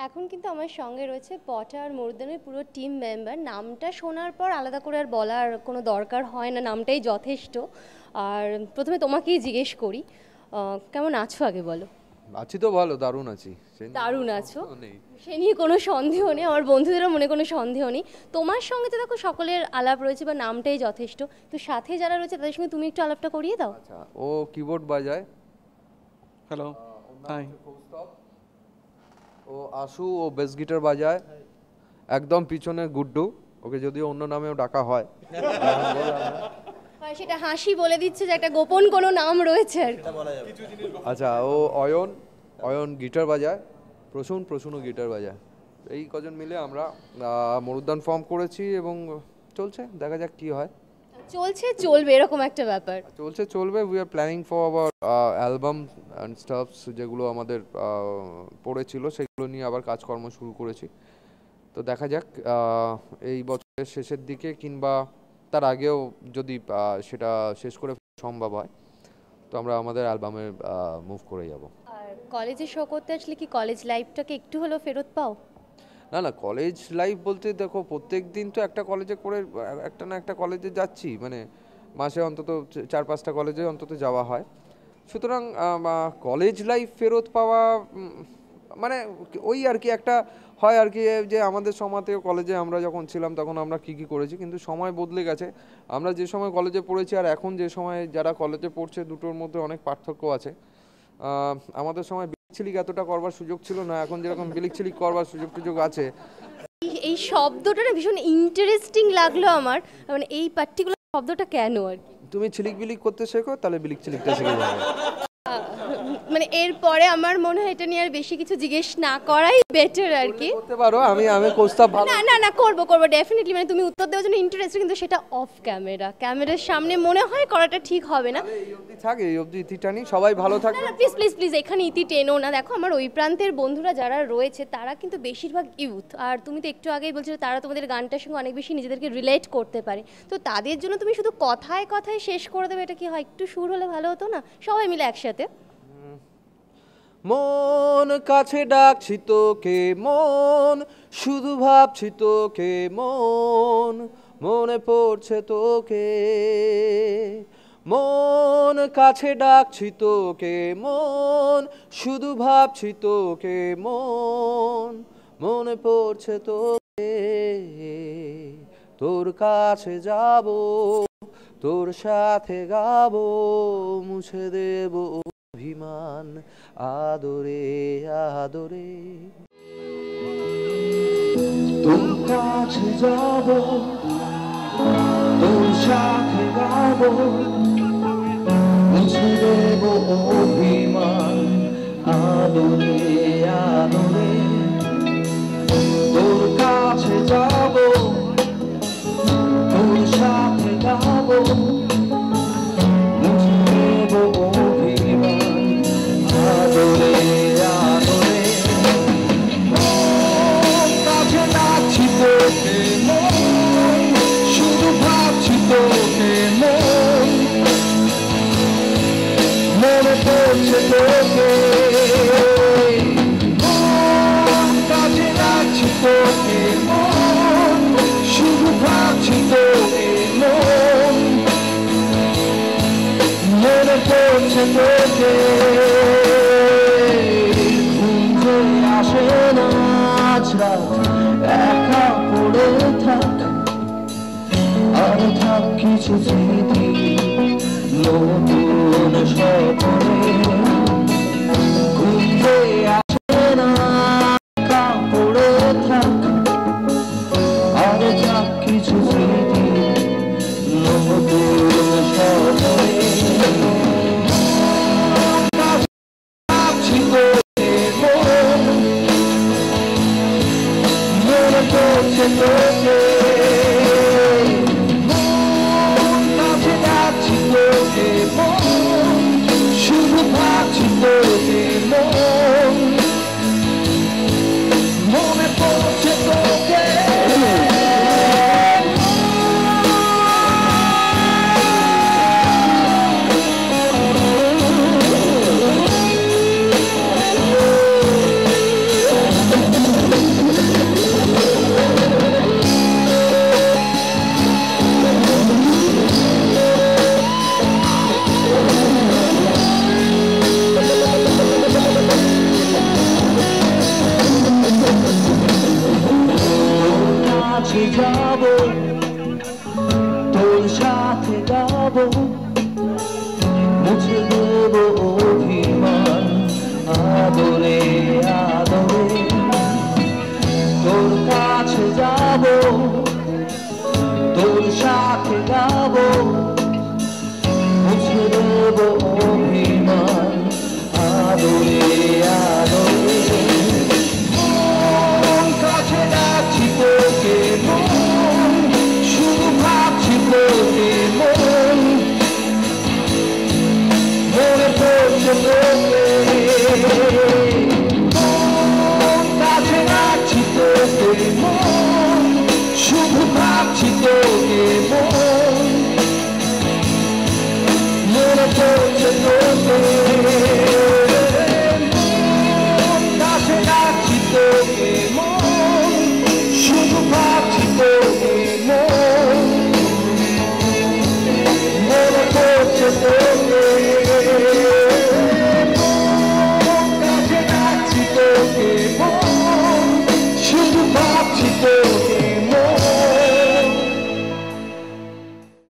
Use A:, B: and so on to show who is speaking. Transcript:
A: এখন কিন্তু আমার সঙ্গে রয়েছে পটা আর মরুদ্যানের পুরো টিম মেম্বার। নামটা শোনার পর আলাদা করে আর বলার কোনো দরকার হয় না, নামটাই যথেষ্ট। আর প্রথমে তোমাকেই জিজ্ঞেস করি, কেমন আছো আগে বলো।
B: আছি তো ভালো, দারুণ আছি।
A: দারুণ আছো, সে নিয়ে কোনো সন্দেহ নেই, আমার বন্ধুদেরও মনে কোনো সন্দেহ নেই। তোমার সঙ্গে তো দেখো সকলের আলাপ রয়েছে বা নামটাই যথেষ্ট, তো সাথে যারা রয়েছে তাদের সঙ্গে তুমি একটু আলাপটা করিয়ে দাও।
B: আচ্ছা, ও কিবোর্ড বাজায়।
C: Hello, hi.
B: ও আশু, ও বেস গিটার বাজায়। একদম পিছনে গুড্ডু, ওকে যদিও অন্য নামেও ডাকা হয়।
A: সেটা হাসি বলে দিচ্ছে যে একটা গোপন কোনো নাম রয়েছে আর কি।
B: আচ্ছা, ও অয়ন, অয়ন গিটার বাজায়। প্রসূনও গিটার বাজায়। এই কজন মিলে আমরা মরুদ্যান ফর্ম করেছি এবং চলছে, দেখা যাক কি হয়।
A: চলবে এরকম একটা ব্যাপার।
B: চলবে। We are planning for our album and stuffs, যেগুলো আমাদের পড়েছিল সেগুলো নিয়ে আবার কাজকর্ম শুরু করেছি। তো দেখা যাক এই বছরের শেষের দিকে কিংবা তার আগেও যদি সেটা শেষ করে সম্ভব হয়, তো আমরা আমাদের অ্যালবামে মুভ করে যাব।
A: আর কলেজে শো করতে আসলে কি কলেজ লাইফটাকে একটু হলেও ফেরত পাও?
B: না, কলেজ লাইফ বলতে দেখো, প্রত্যেক দিন তো একটা কলেজে করে একটা না একটা কলেজে যাচ্ছি, মানে মাসে অন্তত 4-5টা কলেজে অন্তত যাওয়া হয়। সুতরাং কলেজ লাইফ ফেরত পাওয়া মানে ওই আর কি একটা হয় আর কি, যে আমাদের সময়তেও কলেজে আমরা যখন ছিলাম তখন আমরা কি করেছি, কিন্তু সময় বদলে গেছে। আমরা যে সময় কলেজে পড়েছি আর এখন যে সময় যারা কলেজে পড়ছে, দুটোর মধ্যে অনেক পার্থক্য আছে। আমাদের সময় বিলিক এতটা করবার সুযোগ ছিল না, এখন যেরকম বিলিক করবার সুযোগ আছে।
A: এই শব্দটা না ভীষণ ইন্টারেস্টিং লাগলো আমার, মানে এই পার্টিকুলার শব্দটা কেন আর কি।
B: তুমি ছিলিক বিলিক করতে শেখো, তাহলে বিলিক ছিলিকটা শিখে যাবে।
A: মানে এরপরে আমার মনে হয় এটা নিয়ে আর বেশি কিছু জিজ্ঞেস না করাই বেটার আর কি।
B: করতে পারো, আমি কোস্তা ভালো।
A: না করবো ডেফিনেটলি, মানে তুমি উত্তর দেওয়ার জন্য ইন্টারেস্ট, কিন্তু সেটা অফ ক্যামেরার সামনে মনে হয় করাটা ঠিক হবে না।
B: এই অবধি ইতিটা নেই, সবাই ভালো থাকবে।
A: না প্লিজ এখানে ইতি টেনো না। দেখো আমার ওই প্রান্তের বন্ধুরা যারা রয়েছে তারা কিন্তু বেশিরভাগ ইউথ, আর তুমি তো একটু আগেই বলছিলে তারা তোমাদের গানটার সঙ্গে অনেক বেশি নিজেদেরকে রিলেট করতে পারে। তো তাদের জন্য তুমি শুধু কথায় শেষ করে দেবে, এটা কি হয়? একটু সুর হলে ভালো হতো না, সবাই মিলে একসাথে।
B: মন কাছে ডাকছি তোকে, মন শুধু ভাবছি তোকে, মন মনে পড়ছে তোকে। মন কাছে ডাকছি তোকে, মন শুধু ভাবছি তোকে, মন মনে পড়ছে তোকে। তোর কাছে যাব, তোর সাথে গাবো, মুছে দেব অভিমান আদরে আদরে।
D: তোর কাছে যাব, তোর সাথে গাবো, মুছে দেব অভিমান আদরে আদরে। তোর কাছে যাব, তোর সাথে গাবো, মুছে দেব অভিমান আদরে আদরে। কাছে ডাকছি তোকে, মন শুধু ভাবছি তোকে, মন মনে পড়ছে তোকে। কাছে ডাকছি তোকে, মন শুধু ভাবছি তোকে, মন মনে পড়ছে তোকে। আসে না আজ রাত, একা পড়ে থাক, আর থাক কিছু স্মৃতি নতুন স্বপ্নে। ঘুরতে আসে না, একা পড়ে থাক, আর থাক কিছু স্মৃতি নতুন স্বপ্নে। শুধু ভাবছি তোকে, মনে পড়ছে তোকে। পড়ছে তোকে